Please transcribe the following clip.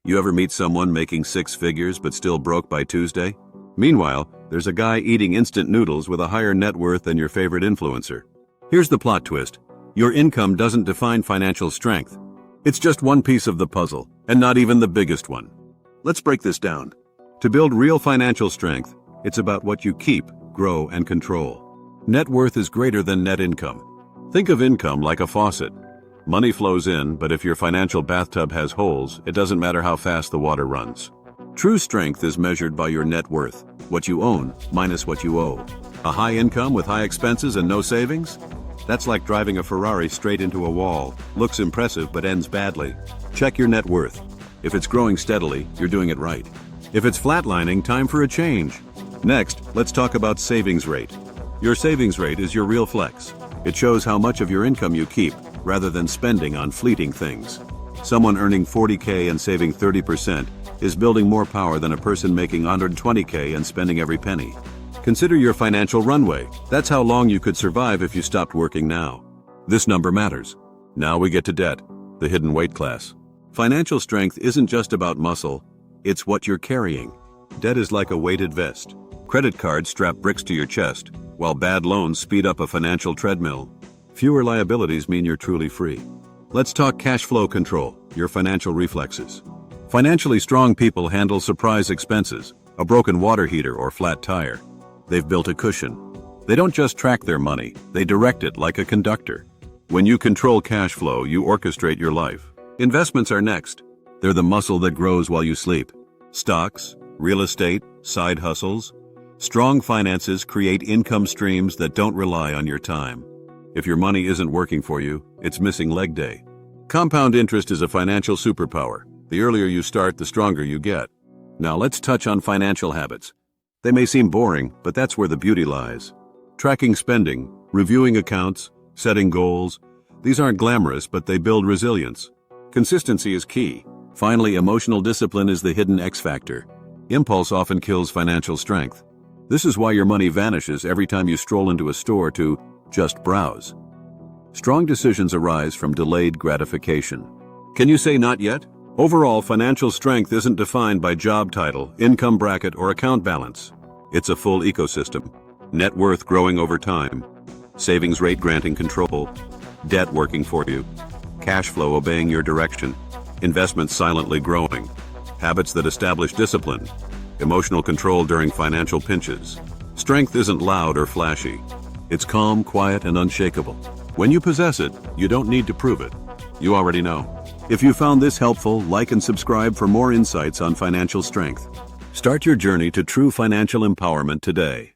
You ever meet someone making six figures but still broke by Tuesday? Meanwhile, there's a guy eating instant noodles with a higher net worth than your favorite influencer. Here's the plot twist. Your income doesn't define financial strength. It's just one piece of the puzzle, and not even the biggest one. Let's break this down. To build real financial strength, it's about what you keep, grow, and control. Net worth is greater than net income. Think of income like a faucet. Money flows in, but if your financial bathtub has holes, it doesn't matter how fast the water runs. True strength is measured by your net worth, what you own minus what you owe. A high income with high expenses and no savings? That's like driving a Ferrari straight into a wall. Looks impressive but ends badly. Check your net worth. If it's growing steadily, you're doing it right. If it's flatlining, time for a change. Next, let's talk about savings rate. Your savings rate is your real flex. It shows how much of your income you keep, rather than spending on fleeting things. Someone earning $40K and saving 30% is building more power than a person making $120K and spending every penny. Consider your financial runway. That's how long you could survive if you stopped working now. This number matters. Now we get to debt, the hidden weight class. Financial strength isn't just about muscle, it's what you're carrying. Debt is like a weighted vest. Credit cards strap bricks to your chest, while bad loans speed up a financial treadmill. Fewer liabilities mean you're truly free. Let's talk cash flow control, your financial reflexes. Financially strong people handle surprise expenses, a broken water heater or flat tire. They've built a cushion. They don't just track their money, they direct it like a conductor. When you control cash flow, you orchestrate your life. Investments are next. They're the muscle that grows while you sleep. Stocks, real estate, side hustles. Strong finances create income streams that don't rely on your time. If your money isn't working for you, it's missing leg day. Compound interest is a financial superpower. The earlier you start, the stronger you get. Now let's touch on financial habits. They may seem boring, but that's where the beauty lies. Tracking spending, reviewing accounts, setting goals. These aren't glamorous, but they build resilience. Consistency is key. Finally, emotional discipline is the hidden X factor. Impulse often kills financial strength. This is why your money vanishes every time you stroll into a store to just browse. Strong decisions arise from delayed gratification. Can you say not yet? Overall, financial strength isn't defined by job title, income bracket, or account balance. It's a full ecosystem. Net worth growing over time. Savings rate granting control. Debt working for you. Cash flow obeying your direction. Investments silently growing. Habits that establish discipline. Emotional control during financial pinches. Strength isn't loud or flashy. It's calm, quiet, and unshakable. When you possess it, you don't need to prove it. You already know. If you found this helpful, like and subscribe for more insights on financial strength. Start your journey to true financial empowerment today.